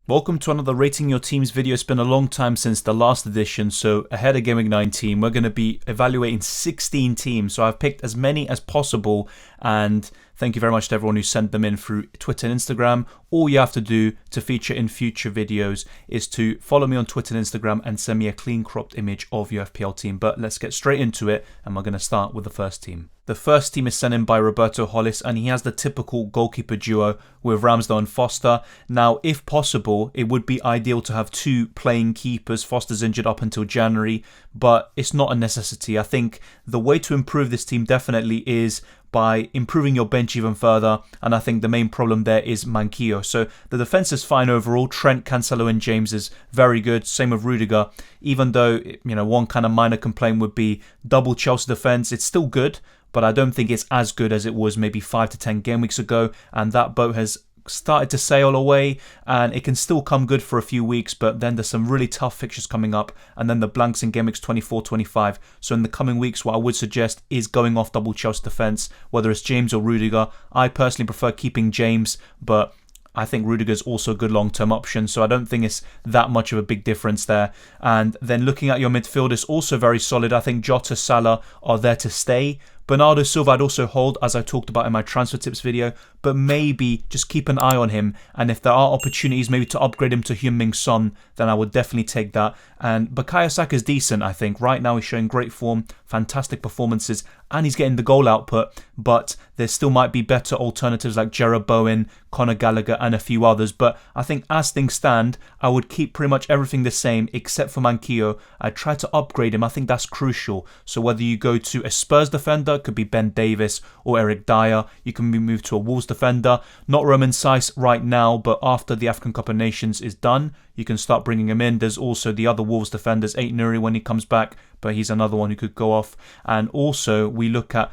Welcome to another Rating Your Teams video. It's been a long time since the last edition, so ahead of Game Week 19, we're going to be evaluating 16 teams. So I've picked as many as possible, and thank you very much to everyone who sent them in through Twitter and Instagram. All you have to do to feature in future videos is to follow me on Twitter and Instagram and send me a clean cropped image of your FPL team. But let's get straight into it, and we're going to start with the first team. The first team is sent in by Roberto Hollis, and he has the typical goalkeeper duo with Ramsdale and Foster. Now, if possible, it would be ideal to have two playing keepers. Foster's injured up until January, but it's not a necessity. I think the way to improve this team definitely is by improving your bench even further, and I think the main problem there is Manquillo. So the defense is fine overall. Trent, Cancelo and James is very good. Same with Rudiger. Even though, one kind of minor complaint would be double Chelsea defense, it's still good, but I don't think it's as good as it was maybe 5 to 10 game weeks ago, and that boat has started to sail away, and it can still come good for a few weeks, but then there's some really tough fixtures coming up, and then the blanks in Game Weeks 24-25. So in the coming weeks, what I would suggest is going off double Chelsea defense, whether it's James or Rudiger. I personally prefer keeping James, but I think Rudiger's also a good long-term option, so I don't think it's that much of a big difference there. And then looking at your midfield, is also very solid. I think Jota, Salah are there to stay. Bernardo Silva I'd also hold, as I talked about in my transfer tips video, but maybe just keep an eye on him, and if there are opportunities maybe to upgrade him to Heung-min Son, then I would definitely take that. And Bukayo Saka is decent, I think. Right now he's showing great form, fantastic performances, and he's getting the goal output, but there still might be better alternatives like Jarrod Bowen, Conor Gallagher and a few others. But I think as things stand, I would keep pretty much everything the same except for Manquillo. I'd try to upgrade him. I think that's crucial. So whether you go to a Spurs defender, could be Ben Davis or Eric Dyer. You can be moved to a Wolves defender. Not Roman Saiss right now, but after the African Cup of Nations is done, you can start bringing him in. There's also the other Wolves defenders, Ait Nuri when he comes back, but he's another one who could go off. And also we look at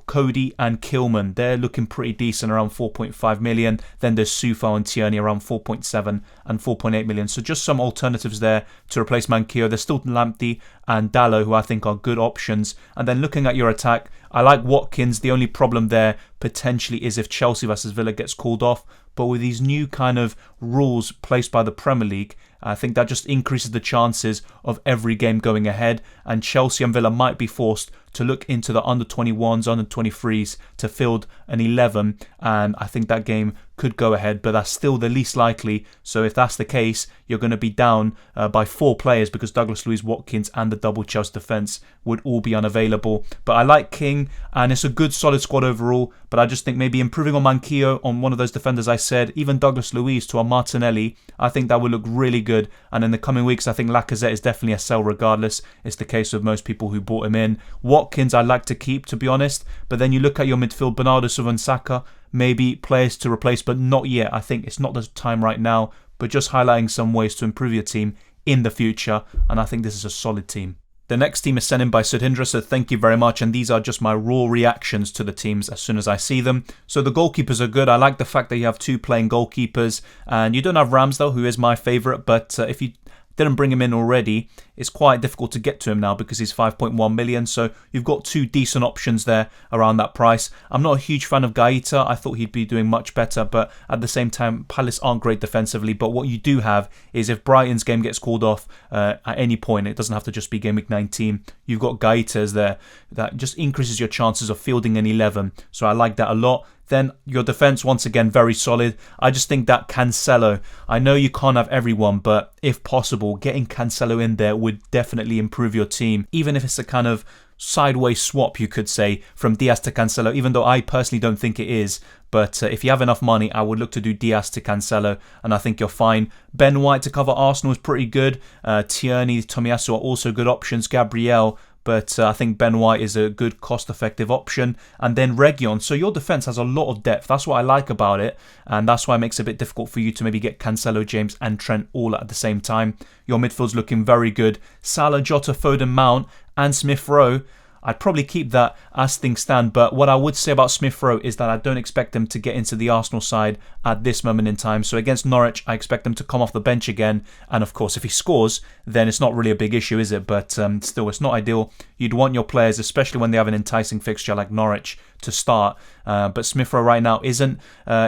Cody and Kilman. They're looking pretty decent, around 4.5 million. Then there's Sufo and Tierney around 4.7 and 4.8 million. So just some alternatives there to replace Manquillo. There's still Lamptey and Dallo, who I think are good options. And then looking at your attack, I like Watkins. The only problem there potentially is if Chelsea versus Villa gets called off. But with these new kind of rules placed by the Premier League, I think that just increases the chances of every game going ahead, and Chelsea and Villa might be forced to look into the under-21s, under-23s to field an 11, and I think that game could go ahead, but that's still the least likely. So if that's the case, you're going to be down by 4 players because Douglas Luiz, Watkins and the double Chelsea defence would all be unavailable. But I like King, and it's a good solid squad overall, but I just think maybe improving on Manquillo, on one of those defenders I said, even Douglas Luiz to a Martinelli, I think that would look really good. And in the coming weeks, I think Lacazette is definitely a sell regardless. It's the case with most people who bought him in. Watkins I'd like to keep, to be honest, but then you look at your midfield, Bernardo Silva and Saka, maybe players to replace, but not yet. I think it's not the time right now, but just highlighting some ways to improve your team in the future, and I think this is a solid team. The next team is sent in by Sudhindra, so thank you very much, and these are just my raw reactions to the teams as soon as I see them. So the goalkeepers are good. I like the fact that you have 2 playing goalkeepers, and you don't have Ramsdale, who is my favourite, but if you didn't bring him in already, it's quite difficult to get to him now because he's 5.1 million. So you've got 2 decent options there around that price. I'm not a huge fan of Gaeta. I thought he'd be doing much better, but at the same time, Palace aren't great defensively. But what you do have is if Brighton's game gets called off at any point, it doesn't have to just be Game Week 19, you've got Gaeta's there. That just increases your chances of fielding an 11. So I like that a lot. Then your defence, once again, very solid. I just think that Cancelo, I know you can't have everyone, but if possible, getting Cancelo in there would definitely improve your team. Even if it's a kind of sideways swap, you could say, from Diaz to Cancelo, even though I personally don't think it is. But if you have enough money, I would look to do Diaz to Cancelo, and I think you're fine. Ben White to cover Arsenal is pretty good. Tierney, Tomiyasu are also good options. Gabriel, but I think Ben White is a good cost-effective option. And then Reguilon. So your defence has a lot of depth. That's what I like about it. And that's why it makes it a bit difficult for you to maybe get Cancelo, James and Trent all at the same time. Your midfield's looking very good. Salah, Jota, Foden, Mount and Smith Rowe. I'd probably keep that as things stand, but what I would say about Smith Rowe is that I don't expect him to get into the Arsenal side at this moment in time. So against Norwich, I expect him to come off the bench again, and of course if he scores, then it's not really a big issue, is it? But still, it's not ideal. You'd want your players, especially when they have an enticing fixture like Norwich, to start. But Smith Rowe right now isn't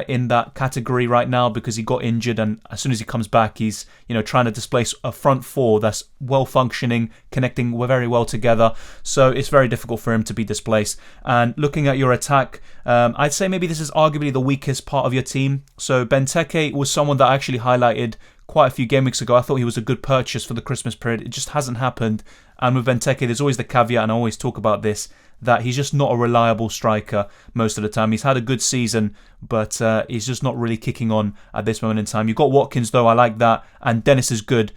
in that category right now because he got injured, and as soon as he comes back, he's trying to displace a front four that's well functioning, connecting very well together. So it's very difficult for him to be displaced. And looking at your attack, I'd say maybe this is arguably the weakest part of your team. So Benteke was someone that I actually highlighted quite a few game weeks ago. I thought he was a good purchase for the Christmas period. It just hasn't happened. And with Benteke, there's always the caveat, and I always talk about this, that he's just not a reliable striker most of the time. He's had a good season, but he's just not really kicking on at this moment in time. You've got Watkins, though. I like that. And Dennis is good.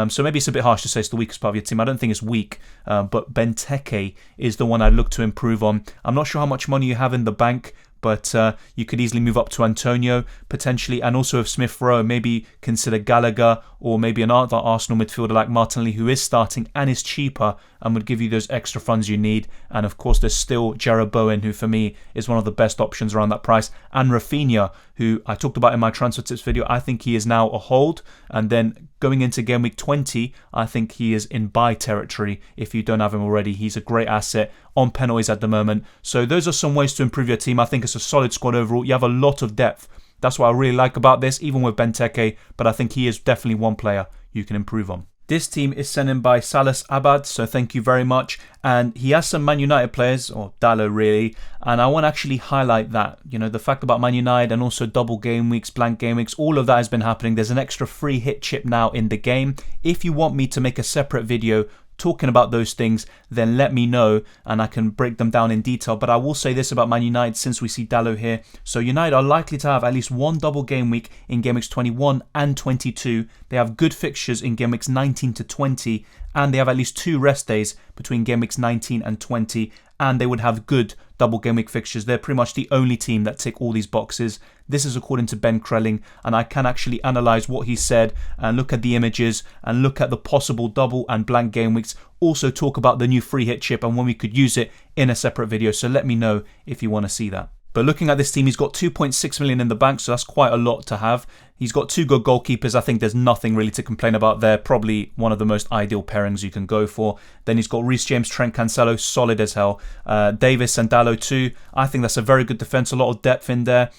So maybe it's a bit harsh to say it's the weakest part of your team. I don't think it's weak, but Benteke is the one I'd look to improve on. I'm not sure how much money you have in the bank, but you could easily move up to Antonio, potentially, and also with Smith Rowe, maybe consider Gallagher, or maybe another Arsenal midfielder like Martinelli, who is starting and is cheaper and would give you those extra funds you need. And of course, there's still Jarrod Bowen, who for me is one of the best options around that price, and Rafinha, who I talked about in my transfer tips video. I think he is now a hold, and then going into game week 20, I think he is in buy territory if you don't have him already. He's a great asset on penalties at the moment. So those are some ways to improve your team. I think it's a solid squad overall. You have a lot of depth. That's what I really like about this, even with Benteke, but I think he is definitely one player you can improve on. This team is sent in by Salas Abad, so thank you very much. And he has some Man United players, or Dalot really, and I want to actually highlight that. The fact about Man United and also double game weeks, blank game weeks, all of that has been happening. There's an extra free hit chip now in the game. If you want me to make a separate video talking about those things, then let me know and I can break them down in detail. But I will say this about Man United, since we see Dalot here. So United are likely to have at least one double game week in game weeks 21 and 22. They have good fixtures in game weeks 19 to 20, and they have at least 2 rest days between game weeks 19 and 20, and they would have good double game week fixtures. They're pretty much the only team that tick all these boxes. This is according to Ben Krelling, and I can actually analyse what he said and look at the images and look at the possible double and blank game weeks. Also talk about the new free hit chip and when we could use it in a separate video. So let me know if you want to see that. But looking at this team, he's got 2.6 million in the bank, so that's quite a lot to have. He's got 2 good goalkeepers. I think there's nothing really to complain about there. Probably one of the most ideal pairings you can go for. Then he's got Reece James, Trent Cancelo, solid as hell. Davis and Dalot too. I think that's a very good defence, a lot of depth in there.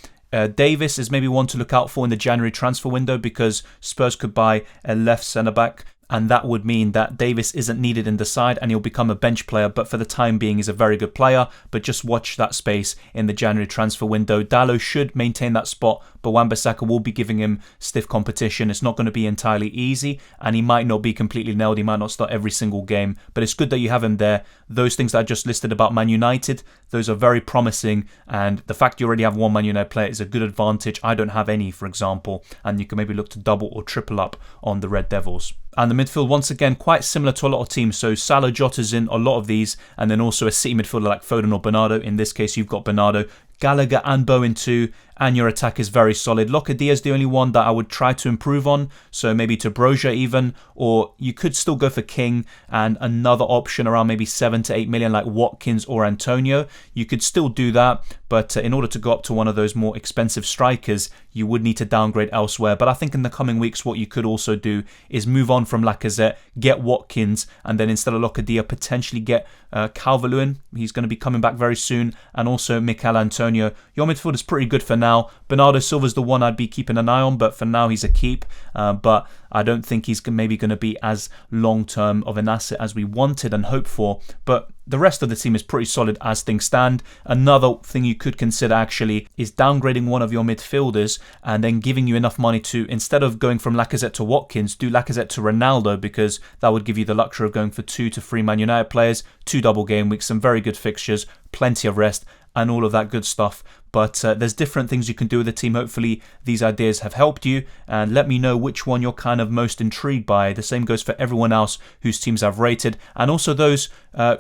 Davis is maybe one to look out for in the January transfer window because Spurs could buy a left centre-back. And that would mean that Davis isn't needed in the side and he'll become a bench player, but for the time being he's a very good player. But just watch that space in the January transfer window. Dalot should maintain that spot, but Wan-Bissaka will be giving him stiff competition. It's not going to be entirely easy, and he might not be completely nailed. He might not start every single game, but it's good that you have him there. Those things that I just listed about Man United, those are very promising, and the fact you already have one Man United player is a good advantage. I don't have any, for example, and you can maybe look to double or triple up on the Red Devils. And the midfield, once again, quite similar to a lot of teams. So Salah, Jota's in a lot of these, and then also a City midfielder like Foden or Bernardo. In this case, you've got Bernardo, Gallagher and Bowen too, and your attack is very solid. Locadia is the only one that I would try to improve on, so maybe to Broja even, or you could still go for King and another option around maybe 7 to 8 million like Watkins or Antonio. You could still do that, but in order to go up to one of those more expensive strikers, you would need to downgrade elsewhere. But I think in the coming weeks, what you could also do is move on from Lacazette, get Watkins, and then instead of Locadia, potentially get Calvert-Lewin. He's going to be coming back very soon, and also Mikel Antonio. Your midfield is pretty good for now. Bernardo Silva's the one I'd be keeping an eye on, but for now he's a keep. But I don't think he's maybe going to be as long-term of an asset as we wanted and hoped for. But the rest of the team is pretty solid as things stand. Another thing you could consider actually is downgrading one of your midfielders and then giving you enough money to, instead of going from Lacazette to Watkins, do Lacazette to Ronaldo, because that would give you the luxury of going for 2 to 3 Man United players, 2 double game weeks, some very good fixtures, plenty of rest, and all of that good stuff. But there's different things you can do with the team. Hopefully these ideas have helped you, and let me know which one you're kind of most intrigued by. The same goes for everyone else whose teams I've rated, and also those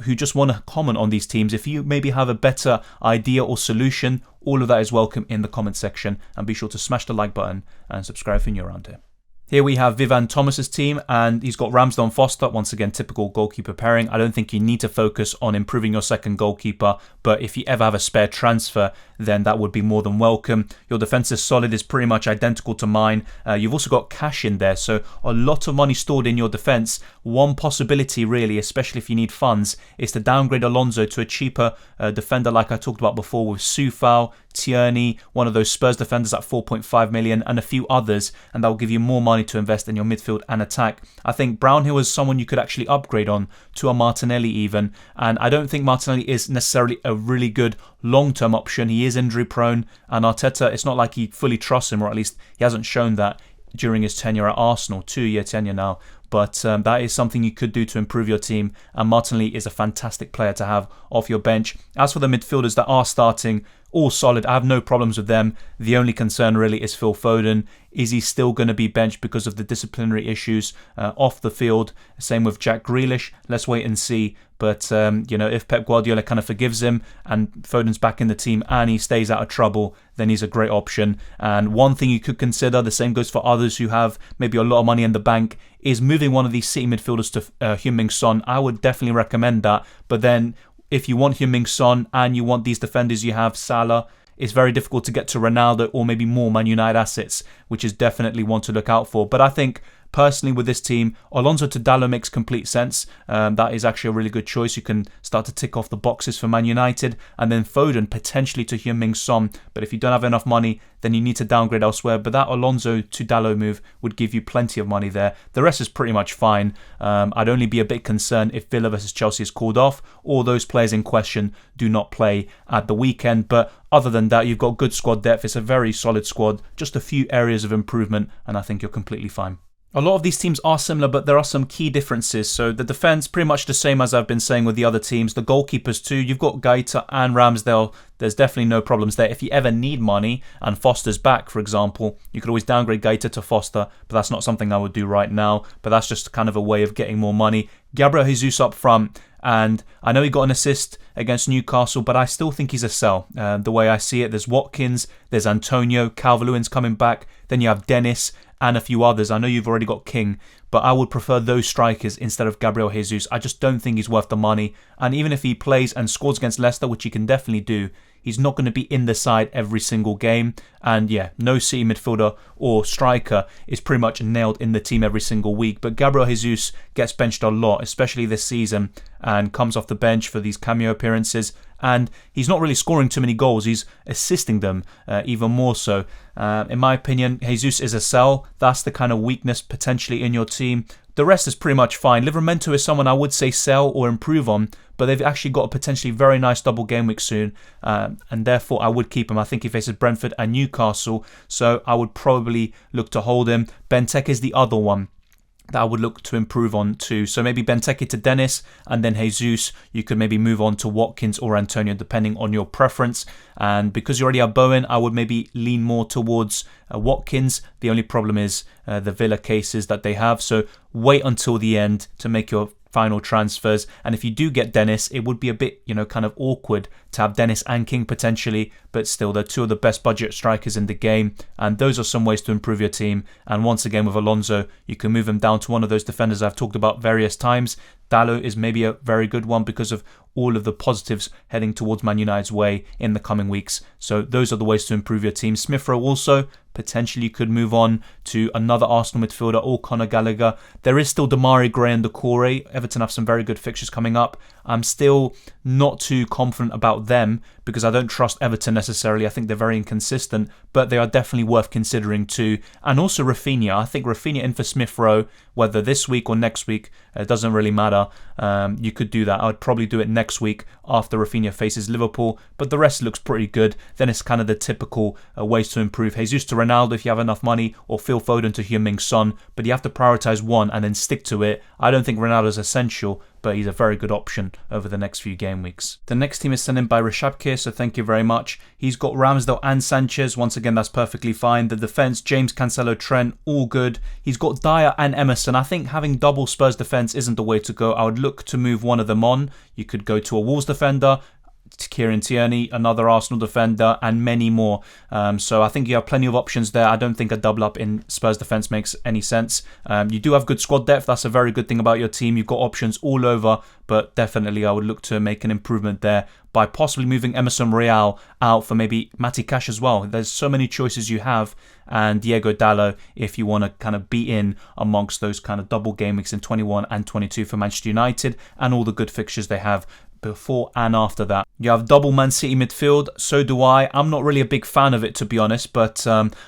who just want to comment on these teams. If you maybe have a better idea or solution, all of that is welcome in the comment section, and be sure to smash the like button and subscribe if you're new around here. Here we have Vivan Thomas's team, and he's got Ramsdale and Foster. Once again, typical goalkeeper pairing. I don't think you need to focus on improving your second goalkeeper, but if you ever have a spare transfer, then that would be more than welcome. Your defence is solid, is pretty much identical to mine. You've also got cash in there, so a lot of money stored in your defence. One possibility really, especially if you need funds, is to downgrade Alonso to a cheaper defender like I talked about before with Soufal, Tierney, one of those Spurs defenders at 4.5 million, and a few others, and that will give you more money to invest in your midfield and attack. I think Brownhill is someone you could actually upgrade on to a Martinelli even, and I don't think Martinelli is necessarily a really good long-term option. He is injury prone, and Arteta, it's not like he fully trusts him, or at least he hasn't shown that during his tenure at Arsenal, 2-year tenure now. But that is something you could do to improve your team, and Martinelli is a fantastic player to have off your bench. As for the midfielders that are starting, all solid. I have no problems with them. The only concern really is Phil Foden. Is he still going to be benched because of the disciplinary issues off the field? Same with Jack Grealish. Let's wait and see. But, if Pep Guardiola kind of forgives him and Foden's back in the team and he stays out of trouble, then he's a great option. And one thing you could consider, the same goes for others who have maybe a lot of money in the bank, is moving one of these City midfielders to Heung-min Son. I would definitely recommend that. But then if you want Heung-min Son and you want these defenders you have, Salah, it's very difficult to get to Ronaldo or maybe more Man United assets, which is definitely one to look out for. But I think personally with this team, Alonso to Dalot makes complete sense. That is actually a really good choice. You can start to tick off the boxes for Man United, and then Foden potentially to Heung-min Son. But if you don't have enough money, then you need to downgrade elsewhere. But that Alonso to Dalot move would give you plenty of money there. The rest is pretty much fine. I'd only be a bit concerned if Villa versus Chelsea is called off, or those players in question do not play at the weekend. But other than that, you've got good squad depth. It's a very solid squad. Just a few areas of improvement, and I think you're completely fine. A lot of these teams are similar, but there are some key differences. So the defence, pretty much the same as I've been saying with the other teams. The goalkeepers too, you've got Gaeta and Ramsdale. There's definitely no problems there. If you ever need money and Foster's back, for example, you could always downgrade Gaeta to Foster, but that's not something I would do right now. But that's just kind of a way of getting more money. Gabriel Jesus up front, and I know he got an assist against Newcastle, but I still think he's a sell. The way I see it, there's Watkins, there's Antonio, Calvert-Lewin's coming back, then you have Dennis and a few others. I know you've already got King, but I would prefer those strikers instead of Gabriel Jesus. I just don't think he's worth the money. And even if he plays and scores against Leicester, which he can definitely do, he's not going to be in the side every single game. And yeah, no City midfielder or striker is pretty much nailed in the team every single week. But Gabriel Jesus gets benched a lot, especially this season, and comes off the bench for these cameo appearances. And he's not really scoring too many goals. He's assisting them even more so. In my opinion, Jesus is a sell. That's the kind of weakness potentially in your team. The rest is pretty much fine. Livramento is someone I would say sell or improve on, but they've actually got a potentially very nice double game week soon, and therefore I would keep him. I think he faces Brentford and Newcastle, so I would probably look to hold him. Benteke is the other one that I would look to improve on too. So maybe Benteke to Dennis, and then Jesus, you could maybe move on to Watkins or Antonio depending on your preference. And because you already have Bowen, I would maybe lean more towards Watkins. The only problem is the Villa cases that they have. So wait until the end to make your final transfers. And if you do get Dennis, it would be a bit, kind of awkward to have Dennis and King potentially, but still they're two of the best budget strikers in the game, and those are some ways to improve your team. And once again with Alonso, you can move him down to one of those defenders I've talked about various times. Dalot is maybe a very good one because of all of the positives heading towards Man United's way in the coming weeks. So those are the ways to improve your team. Smith Rowe also, potentially could move on to another Arsenal midfielder or Conor Gallagher. There is still Damari Gray and Doucouré. Everton have some very good fixtures coming up. I'm still not too confident about them because I don't trust Everton necessarily. I think they're very inconsistent, but they are definitely worth considering too. And also Rafinha. I think Rafinha in for Smith Rowe, whether this week or next week, it doesn't really matter. You could do that. I would probably do it next week after Rafinha faces Liverpool, but the rest looks pretty good. Then it's kind of the typical ways to improve. Jesus to Ronaldo if you have enough money, or Phil Foden to Heung-min Son, but you have to prioritise one and then stick to it. I don't think Ronaldo's essential, but he's a very good option over the next few game weeks. The next team is sent in by Rishabkir, so thank you very much. He's got Ramsdale and Sanchez. Once again, that's perfectly fine. The defence, James, Cancelo, Trent, all good. He's got Dyer and Emerson. I think having double Spurs defence isn't the way to go. I would look to move one of them on. You could go to a Wolves defender. Kieran Tierney, another Arsenal defender, and many more. So I think you have plenty of options there. I don't think a double up in Spurs defence makes any sense. You do have good squad depth. That's a very good thing about your team. You've got options all over, but definitely I would look to make an improvement there by possibly moving Emerson Royal out for maybe Matty Cash as well. There's so many choices you have, and Diego Dallo if you want to kind of be in amongst those kind of double game weeks in 21 and 22 for Manchester United and all the good fixtures they have before and after that. You have double Man City midfield, so do I. I'm not really a big fan of it, to be honest, but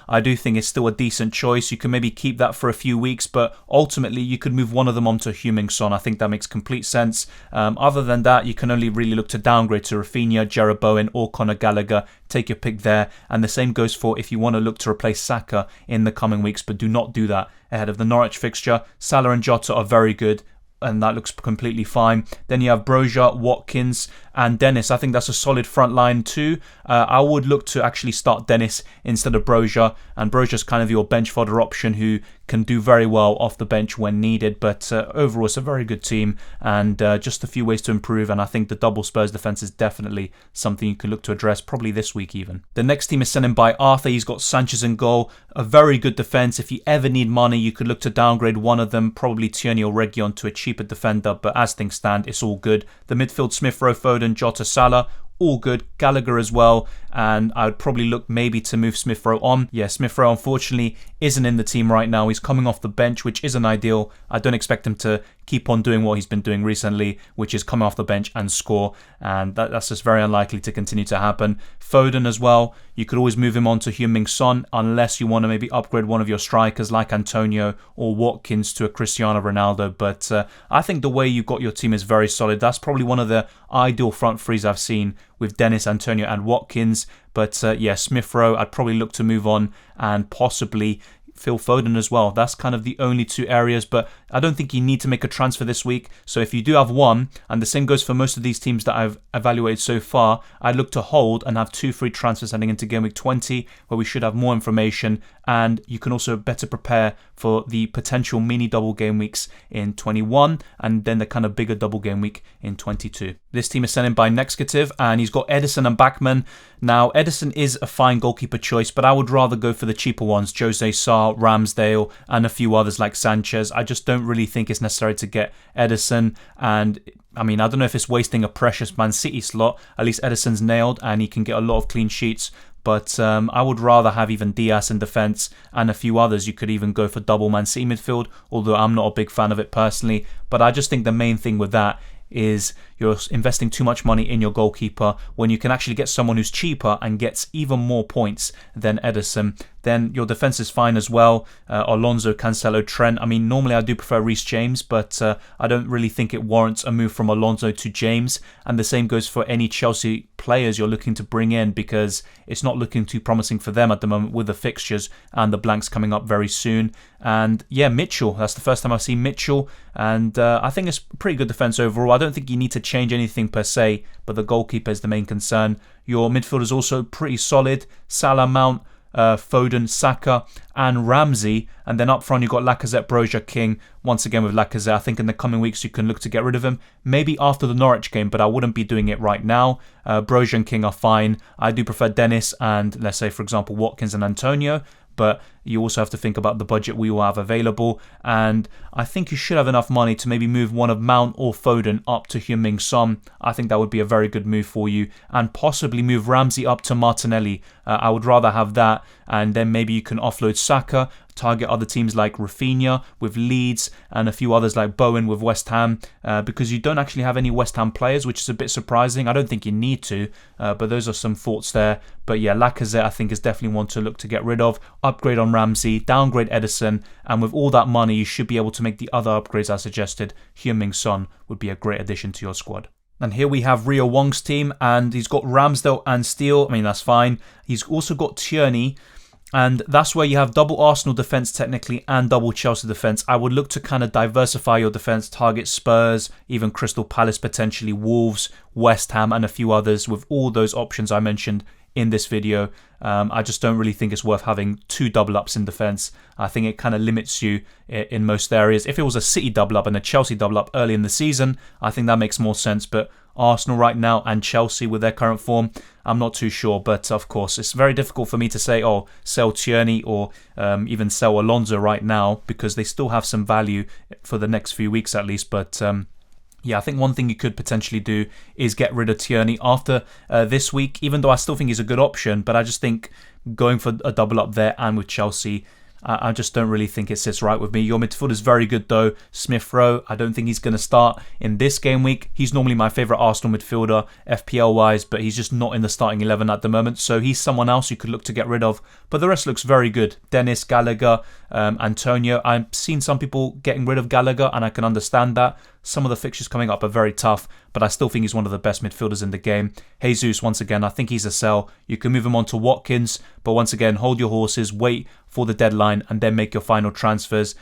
I do think it's still a decent choice. You can maybe keep that for a few weeks, but ultimately you could move one of them onto Heung-min Son. I think that makes complete sense. Other than that, you can only really look to downgrade to Rafinha, Jarrod Bowen or Conor Gallagher. Take your pick there, and the same goes for if you want to look to replace Saka in the coming weeks, but do not do that ahead of the Norwich fixture. Salah and Jota are very good, and that looks completely fine. Then you have Broja, Watkins and Dennis. I think that's a solid front line too. I would look to actually start Dennis instead of Broja, and Broja's kind of your bench fodder option who can do very well off the bench when needed, but overall it's a very good team, and just a few ways to improve, and I think the double Spurs defence is definitely something you can look to address, probably this week even. The next team is sent in by Arthur. He's got Sanchez in goal, a very good defence. If you ever need money, you could look to downgrade one of them, probably Tierney or Reguilon, to a cheaper defender, but as things stand, it's all good. The midfield, Smith Rowe, Foden, Jota, Salah, all good. Gallagher as well, and I would probably look maybe to move Smith Rowe on. Yeah, Smith Rowe unfortunately isn't in the team right now. He's coming off the bench, which isn't ideal. I don't expect him to keep on doing what he's been doing recently, which is coming off the bench and score, and that's just very unlikely to continue to happen. Foden as well, you could always move him on to Heung-min Son unless you want to maybe upgrade one of your strikers like Antonio or Watkins to a Cristiano Ronaldo, but I think the way you've got your team is very solid. That's probably one of the ideal front threes I've seen with Dennis, Antonio and Watkins, but yeah, Smith Rowe I'd probably look to move on, and possibly Phil Foden as well. That's kind of the only two areas, but I don't think you need to make a transfer this week. So if you do have one, and the same goes for most of these teams that I've evaluated so far, I'd look to hold and have 2 free transfers heading into Game Week 20, where we should have more information, and you can also better prepare for the potential mini double game weeks in 21, and then the kind of bigger double game week in 22. This team is sent in by Nexcative, and he's got Edison and Bachmann. Now, Edison is a fine goalkeeper choice, but I would rather go for the cheaper ones, Jose Sarr, Ramsdale, and a few others like Sanchez. I just don't really think it's necessary to get Edison, and I mean, I don't know if it's wasting a precious Man City slot. At least Edison's nailed, and he can get a lot of clean sheets. But I would rather have even Diaz in defence and a few others. You could even go for double Man City midfield, although I'm not a big fan of it personally. But I just think the main thing with that is you're investing too much money in your goalkeeper when you can actually get someone who's cheaper and gets even more points than Edison. Then your defence is fine as well. Alonso, Cancelo, Trent. I mean, normally I do prefer Reece James, but I don't really think it warrants a move from Alonso to James. And the same goes for any Chelsea players you're looking to bring in, because it's not looking too promising for them at the moment with the fixtures and the blanks coming up very soon. And yeah, Mitchell. That's the first time I've seen Mitchell, and I think it's pretty good defence overall. I don't think you need to change anything per se, but the goalkeeper is the main concern. Your midfield is also pretty solid. Salah, Mount, Foden, Saka and Ramsey, and then up front you've got Lacazette, Broja, King. Once again with Lacazette, I think in the coming weeks you can look to get rid of him, maybe after the Norwich game, but I wouldn't be doing it right now. Broja and King are fine. I do prefer Dennis and, let's say for example, Watkins and Antonio, but you also have to think about the budget we will have available, and I think you should have enough money to maybe move one of Mount or Foden up to Heung-min Son. I think that would be a very good move for you, and possibly move Ramsey up to Martinelli. I would rather have that, and then maybe you can offload Saka, target other teams like Rafinha with Leeds and a few others like Bowen with West Ham, because you don't actually have any West Ham players, which is a bit surprising. I don't think you need to, but those are some thoughts there. But yeah, Lacazette I think is definitely one to look to get rid of. Upgrade on Ramsey, downgrade Edison, and with all that money you should be able to make the other upgrades I suggested. Heung-min Son would be a great addition to your squad. And here we have Rio Wong's team, and he's got Ramsdale and Steele. I mean, that's fine. He's also got Tierney, and that's where you have double Arsenal defence technically and double Chelsea defence. I would look to kind of diversify your defence, target Spurs, even Crystal Palace potentially, Wolves, West Ham and a few others with all those options I mentioned in this video. I just don't really think it's worth having 2 double ups in defence. I think it kind of limits you in most areas. If it was a City double up and a Chelsea double up early in the season, I think that makes more sense, but Arsenal right now and Chelsea with their current form, I'm not too sure. But of course, it's very difficult for me to say, oh, sell Tierney or even sell Alonso right now, because they still have some value for the next few weeks at least. But yeah, I think one thing you could potentially do is get rid of Tierney after this week, even though I still think he's a good option. But I just think going for a double up there and with Chelsea, I just don't really think it sits right with me. Your midfield is very good though. Smith Rowe, I don't think he's going to start in this game week. He's normally my favourite Arsenal midfielder, FPL wise, but he's just not in the starting 11 at the moment. So he's someone else you could look to get rid of. But the rest looks very good. Dennis, Gallagher, Antonio. I've seen some people getting rid of Gallagher, and I can understand that. Some of the fixtures coming up are very tough, but I still think he's one of the best midfielders in the game. Jesus, once again, I think he's a sell. You can move him on to Watkins, but once again, hold your horses, wait for the deadline, and then make your final transfers.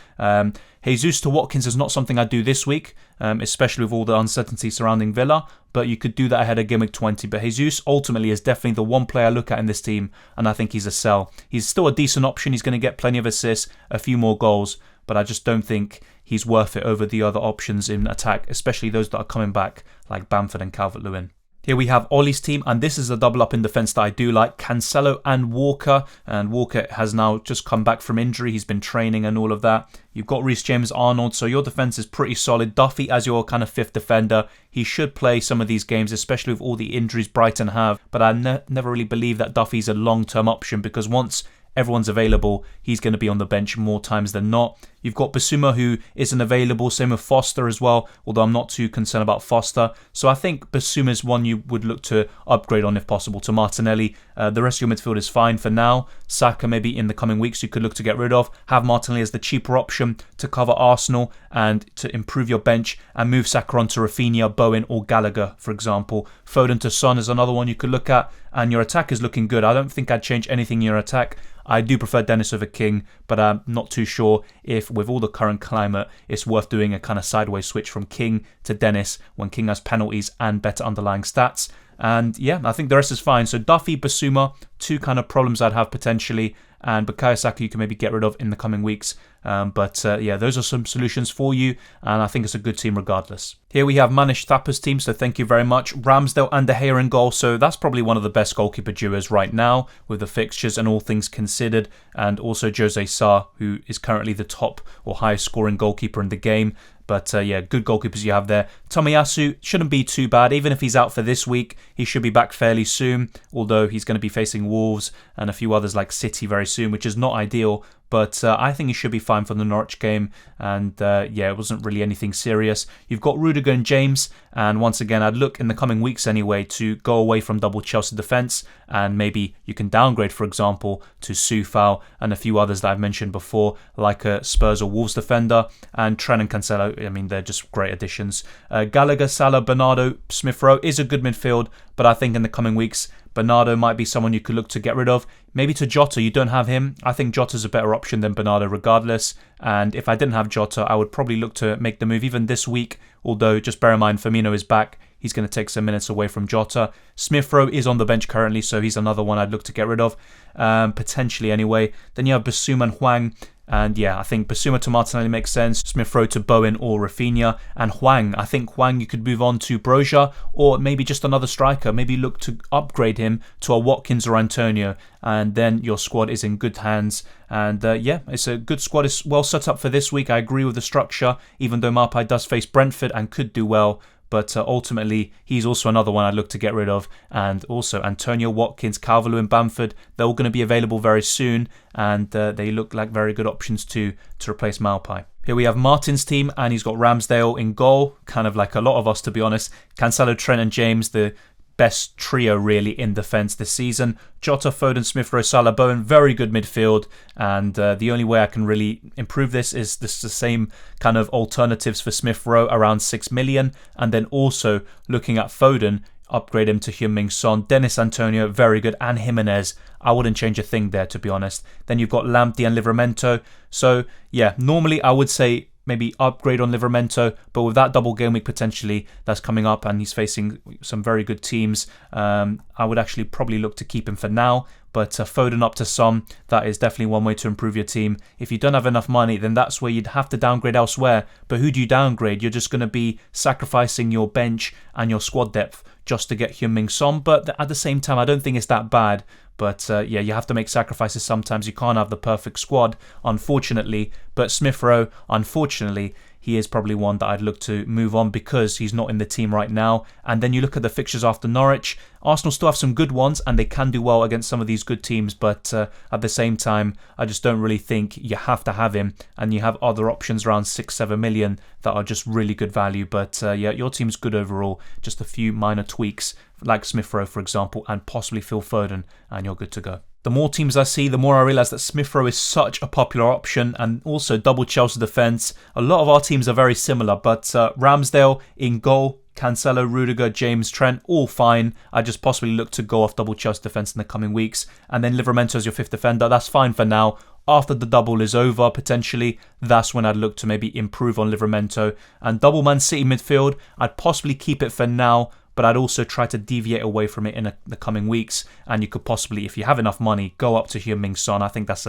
Jesus to Watkins is not something I do this week, especially with all the uncertainty surrounding Villa, but you could do that ahead of Game Week 20. But Jesus ultimately is definitely the one player I look at in this team, and I think he's a sell. He's still a decent option. He's going to get plenty of assists, a few more goals, but I just don't think he's worth it over the other options in attack, especially those that are coming back, like Bamford and Calvert-Lewin. Here we have Ollie's team, and this is a double up in defence that I do like. Cancelo and Walker. And Walker has now just come back from injury. He's been training and all of that. You've got Reece James, Arnold, so your defence is pretty solid. Duffy as your kind of fifth defender. He should play some of these games, especially with all the injuries Brighton have. But I never really believe that Duffy's a long-term option, because once everyone's available, he's going to be on the bench more times than not. You've got Basuma, who isn't available, same with Foster as well, although I'm not too concerned about Foster. So I think Basuma is one you would look to upgrade on if possible to Martinelli. The rest of your midfield is fine for now. Saka maybe in the coming weeks you could look to get rid of. Have Martinelli as the cheaper option to cover Arsenal and to improve your bench, and move Saka on to Rafinha, Bowen or Gallagher, for example. Foden to Son is another one you could look at, and your attack is looking good. I don't think I'd change anything in your attack. I do prefer Dennis over King, but I'm not too sure if with all the current climate it's worth doing a kind of sideways switch from King to Dennis when King has penalties and better underlying stats. And yeah, I think the rest is fine. So Duffy, Basuma, two kind of problems I'd have potentially, and Bukayo Saka you can maybe get rid of in the coming weeks. But yeah, those are some solutions for you, and I think it's a good team regardless. Here we have Manish Thapper's team, so thank you very much. Ramsdale and De Gea in goal, so that's probably one of the best goalkeeper duos right now with the fixtures and all things considered, and also Jose Sarr, who is currently the top or highest scoring goalkeeper in the game. But yeah, good goalkeepers you have there. Tomiyasu shouldn't be too bad. Even if he's out for this week, he should be back fairly soon. Although he's going to be facing Wolves and a few others like City very soon, which is not ideal. But I think he should be fine for the Norwich game. And yeah, it wasn't really anything serious. You've got Rudiger and James. And once again, I'd look in the coming weeks anyway to go away from double Chelsea defence. And maybe you can downgrade, for example, to Soufal and a few others that I've mentioned before, like a Spurs or Wolves defender. And Trent and Cancelo, I mean, they're just great additions. Gallagher, Salah, Bernardo, Smith Rowe is a good midfield. But I think in the coming weeks, Bernardo might be someone you could look to get rid of. Maybe to Jota, you don't have him. I think Jota's a better option than Bernardo regardless. And if I didn't have Jota, I would probably look to make the move even this week. Although, just bear in mind, Firmino is back. He's going to take some minutes away from Jota. Smith Rowe is on the bench currently, so he's another one I'd look to get rid of. Potentially anyway. Then you have Basuma and Hwang. And yeah, I think Basuma to Martinelli makes sense. Smith Rowe to Bowen or Rafinha. And Hwang, I think Hwang you could move on to Broja or maybe just another striker. Maybe look to upgrade him to a Watkins or Antonio. And then your squad is in good hands. And yeah, it's a good squad. It's well set up for this week. I agree with the structure, even though Maupay does face Brentford and could do well. But ultimately, he's also another one I'd look to get rid of. And also Antonio, Watkins, Calvert-Lewin, Bamford, they're all going to be available very soon. And they look like very good options to replace Maupay. Here we have Martin's team, and he's got Ramsdale in goal, kind of like a lot of us, to be honest. Cancelo, Trent and James, the best trio really in defence this season. Jota, Foden, Smith Rowe, Salah, Bowen, very good midfield. And the only way I can really improve this is the same kind of alternatives for Smith Rowe around 6 million. And then also looking at Foden, upgrade him to Heung-min Son. Dennis Antonio, very good. And Jimenez, I wouldn't change a thing there, to be honest. Then you've got Lamptey and Livramento. So yeah, normally I would say maybe upgrade on Livramento, but with that double game week potentially that's coming up and he's facing some very good teams, I would actually probably look to keep him for now. But Foden up to Son, that is definitely one way to improve your team. If you don't have enough money, then that's where you'd have to downgrade elsewhere. But who do you downgrade? You're just going to be sacrificing your bench and your squad depth just to get Heung-min Son. But at the same time, I don't think it's that bad. But yeah, you have to make sacrifices sometimes. You can't have the perfect squad, unfortunately. But Smith Rowe, unfortunately, he is probably one that I'd look to move on because he's not in the team right now. And then you look at the fixtures after Norwich. Arsenal still have some good ones and they can do well against some of these good teams. But at the same time, I just don't really think you have to have him. And you have other options around 6-7 million that are just really good value. But yeah, your team's good overall. Just a few minor tweaks like Smith Rowe, for example, and possibly Phil Foden, and you're good to go. The more teams I see, the more I realise that Smith Rowe is such a popular option, and also double Chelsea defence. A lot of our teams are very similar, but Ramsdale in goal, Cancelo, Rudiger, James, Trent, all fine. I just possibly look to go off double Chelsea defence in the coming weeks. And then Livramento as your fifth defender, that's fine for now. After the double is over, potentially, that's when I'd look to maybe improve on Livramento. And double Man City midfield, I'd possibly keep it for now, but I'd also try to deviate away from it in the coming weeks. And you could possibly, if you have enough money, go up to Heung-min Son. I think that's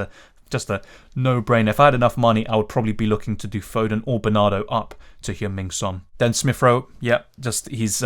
just a no-brainer. If I had enough money, I would probably be looking to do Foden or Bernardo up to Heung-min Son. Then Smith Rowe, yeah, just he's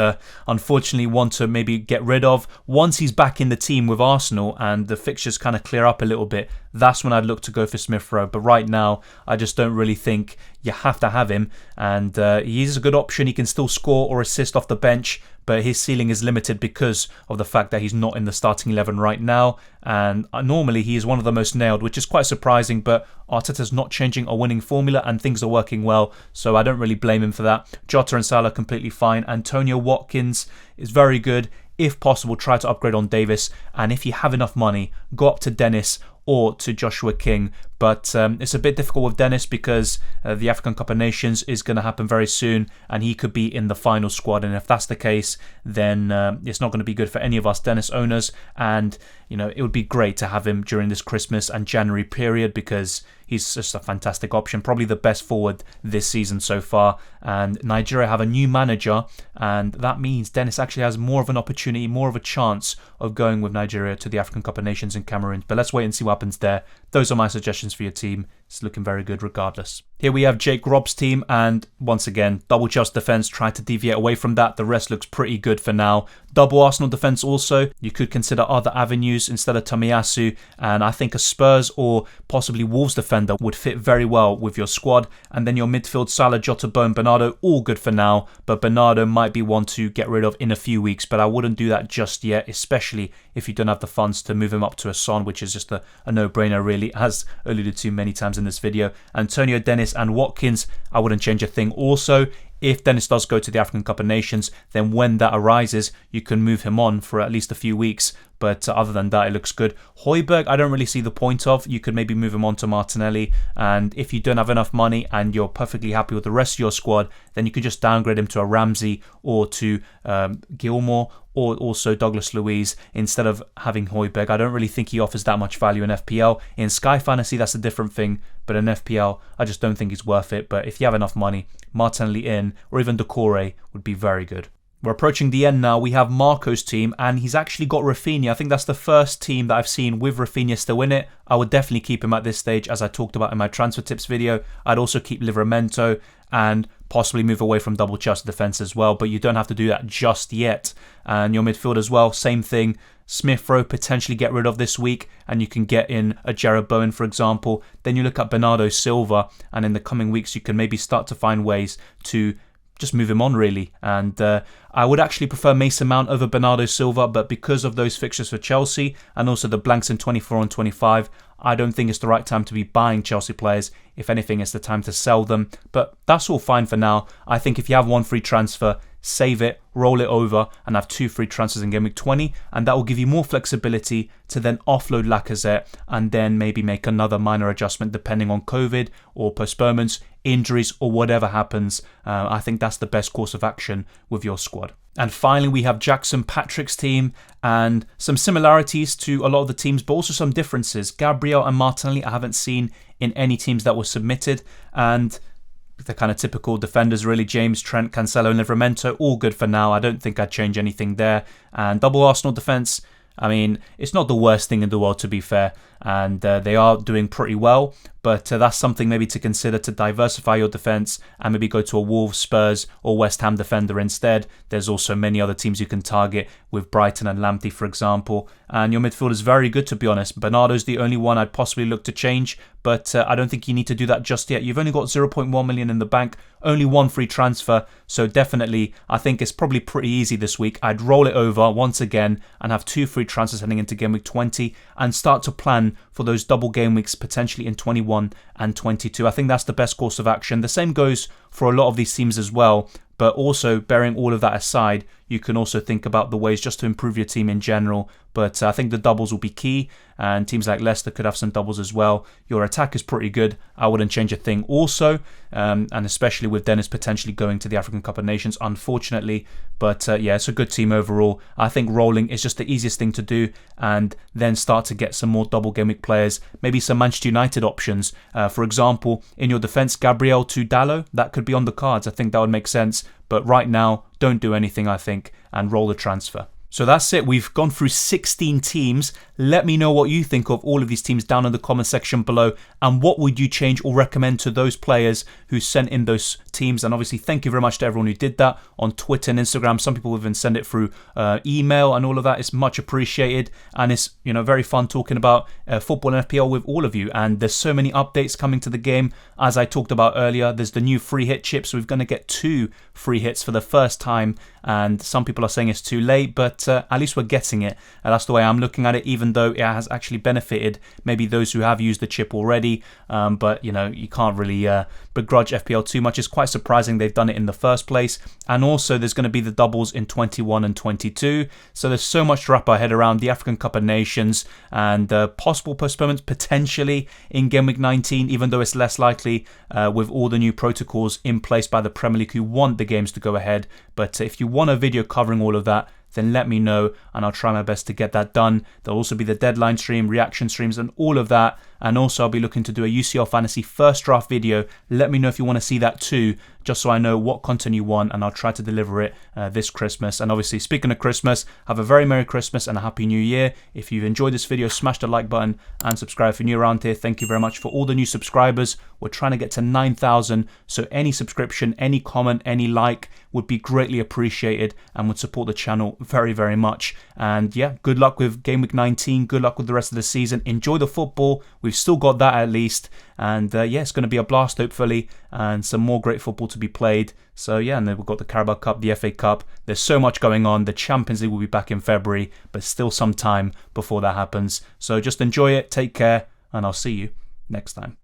unfortunately one to maybe get rid of. Once he's back in the team with Arsenal and the fixtures kind of clear up a little bit, that's when I'd look to go for Smith Rowe. But right now, I just don't really think you have to have him. And he is a good option. He can still score or assist off the bench, but his ceiling is limited because of the fact that he's not in the starting 11 right now. And normally he is one of the most nailed, which is quite surprising, but Arteta's not changing a winning formula and things are working well, so I don't really blame him for that. Jota and Salah completely fine. Antonio Watkins is very good. If possible, try to upgrade on Davis, and if you have enough money, go up to Dennis or to Joshua King. But it's a bit difficult with Dennis because the African Cup of Nations is going to happen very soon and he could be in the final squad. And if that's the case, then it's not going to be good for any of us Dennis owners. And, you know, it would be great to have him during this Christmas and January period because he's just a fantastic option. Probably the best forward this season so far. And Nigeria have a new manager, and that means Dennis actually has more of an opportunity, more of a chance of going with Nigeria to the African Cup of Nations in Cameroon. But let's wait and see what happens there. Those are my suggestions for your team. It's looking very good regardless. Here we have Jake Robb's team, and once again, double Chelsea defence, try to deviate away from that. The rest looks pretty good for now. Double Arsenal defence also. You could consider other avenues instead of Tomiyasu, and I think a Spurs or possibly Wolves defender would fit very well with your squad. And then your midfield, Salah, Jota, Bone, Bernardo, all good for now, but Bernardo might be one to get rid of in a few weeks, but I wouldn't do that just yet, especially if you don't have the funds to move him up to a Son, which is just a no-brainer really, as alluded to many times in this video. Antonio, Dennis and Watkins, I wouldn't change a thing. Also, if Dennis does go to the African Cup of Nations, then when that arises, you can move him on for at least a few weeks. But other than that, it looks good. Højbjerg, I don't really see the point of. You could maybe move him on to Martinelli. And if you don't have enough money and you're perfectly happy with the rest of your squad, then you could just downgrade him to a Ramsey or to Gilmore or also Douglas Luiz instead of having Højbjerg. I don't really think he offers that much value in FPL. In Sky Fantasy, that's a different thing. But in FPL, I just don't think he's worth it. But if you have enough money, Martinelli in or even Decore would be very good. We're approaching the end now. We have Marco's team, and he's actually got Rafinha. I think that's the first team that I've seen with Rafinha still in it. I would definitely keep him at this stage, as I talked about in my transfer tips video. I'd also keep Livramento and possibly move away from double Chelsea defence as well, but you don't have to do that just yet. And your midfield as well, same thing. Smith Rowe potentially get rid of this week, and you can get in a Jarrod Bowen, for example. Then you look at Bernardo Silva, and in the coming weeks you can maybe start to find ways to just move him on really. And I would actually prefer Mason Mount over Bernardo Silva, but because of those fixtures for Chelsea and also the blanks in 24 and 25, I don't think it's the right time to be buying Chelsea players. If anything, it's the time to sell them. But that's all fine for now. I think if you have one free transfer, save it, roll it over, and have 2 free transfers in Game Week 20, and that will give you more flexibility to then offload Lacazette and then maybe make another minor adjustment depending on COVID or postponements, injuries, or whatever happens. I think that's the best course of action with your squad. And finally, we have Jackson Patrick's team, and some similarities to a lot of the teams, but also some differences. Gabriel and Martinelli I haven't seen in any teams that were submitted, and the kind of typical defenders really. James, Trent, Cancelo and Livramento, all good for now. I don't think I'd change anything there. And double Arsenal defence, I mean, it's not the worst thing in the world, to be fair, and they are doing pretty well, but that's something maybe to consider, to diversify your defence and maybe go to a Wolves, Spurs or West Ham defender instead. There's also many other teams you can target with Brighton and Lamptey, for example, and your midfield is very good, to be honest. Bernardo's the only one I'd possibly look to change, but I don't think you need to do that just yet. You've only got 0.1 million in the bank, only one free transfer, so definitely I think it's probably pretty easy this week. I'd roll it over once again and have 2 free transfers heading into game week 20 and start to plan for those double game weeks potentially in 21 and 22. I think that's the best course of action. The same goes for a lot of these teams as well, but also bearing all of that aside, you can also think about the ways just to improve your team in general. But I think the doubles will be key, and teams like Leicester could have some doubles as well. Your attack is pretty good. I wouldn't change a thing also, and especially with Dennis potentially going to the African Cup of Nations, unfortunately. But yeah, it's a good team overall. I think rolling is just the easiest thing to do, and then start to get some more double game week players, maybe some Manchester United options. For example, in your defence, Gabriel to Dallo, that could be on the cards. I think that would make sense. But right now, don't do anything, I think, and roll the transfer. So that's it. We've gone through 16 teams. Let me know what you think of all of these teams down in the comment section below, and what would you change or recommend to those players who sent in those teams. And obviously, thank you very much to everyone who did that on Twitter and Instagram. Some people even send it through email and all of that. It's much appreciated, and it's, you know, very fun talking about football and FPL with all of you. And there's so many updates coming to the game. As I talked about earlier, there's the new free hit chip, so we're going to get 2 free hits for the first time, and some people are saying it's too late, but at least we're getting it. That's the way I'm looking at it, even though it has actually benefited maybe those who have used the chip already. But you know, you can't really begrudge FPL too much. It's quite surprising they've done it in the first place. And also there's going to be the doubles in 21 and 22, so there's so much to wrap our head around. The African Cup of Nations and possible postponements potentially in game week 19, even though it's less likely with all the new protocols in place by the Premier League, who want the games to go ahead. But if you want a video covering all of that, then let me know and I'll try my best to get that done. There'll also be the deadline stream, reaction streams and all of that. And also I'll be looking to do a UCL Fantasy first draft video. Let me know if you want to see that too, just so I know what content you want, and I'll try to deliver it this Christmas. And obviously, speaking of Christmas, have a very Merry Christmas and a Happy New Year. If you've enjoyed this video, smash the like button and subscribe if you're new around here. Thank you very much for all the new subscribers. We're trying to get to 9,000, so any subscription, any comment, any like would be greatly appreciated and would support the channel very, very much. And yeah, good luck with Game Week 19. Good luck with the rest of the season. Enjoy the football. We've still got that at least. And yeah, it's going to be a blast, hopefully, and some more great football to be played. So yeah, and then we've got the Carabao Cup, the FA Cup. There's so much going on. The Champions League will be back in February, but still some time before that happens. So just enjoy it, take care, and I'll see you next time.